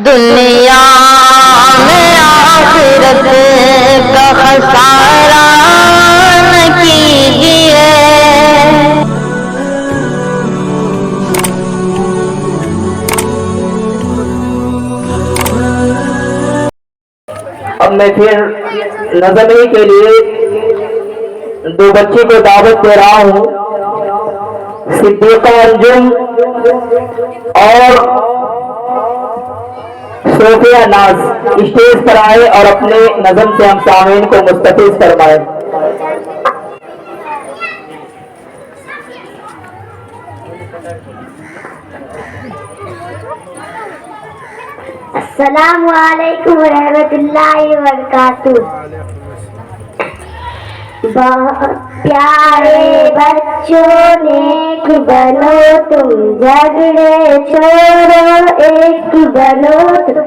دنیا میں آخرت کا خسارہ نہ کیجیے۔ اب میں پھر نظمی کے لیے دو بچے کو دعوت دے رہا ہوں، صدیقہ انجم اور صوفیہ ناز اسٹیج پر آئے اور اپنے نظم سے ہم سامعین کو مستفیض فرمائے۔ السلام علیکم ورحمۃ اللہ وبرکاتہ۔ پیارے بچوں نیک بنو تم، جھگڑے چھوڑو ایک بنو تم،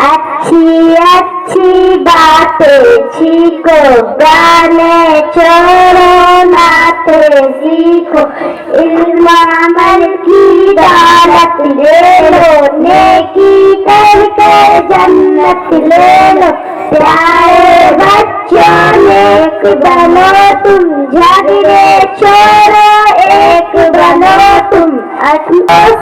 اچھی اچھی باتیں سیکھو، گانے چھوڑو نعتیں سیکھو، علم عمل کی دولت لے لو، نیکی کر کے جنت لے لو۔ پیارے بچوں نیک بنو تم، جھگڑے چھوڑو ایک بنو تم،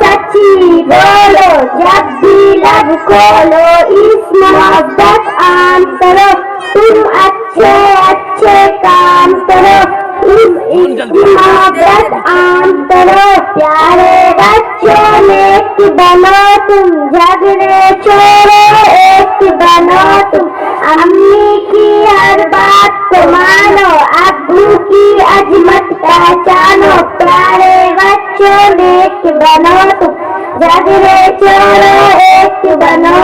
سچی بولو جب بھی لب کھولو، اس محبت عام کرو، تم اچھے اچھے کام کرو، اس محبت عام کرو۔ پیارے بچوں نیک بنو تم، جھگڑے چھوڑو ایک بنو تم، امی کی ہر بات کو مانو، ابو کی عظمت پہچانو۔ پیارے بچوں نیک بنو تم، جھگڑے چھوڑو ایک بنو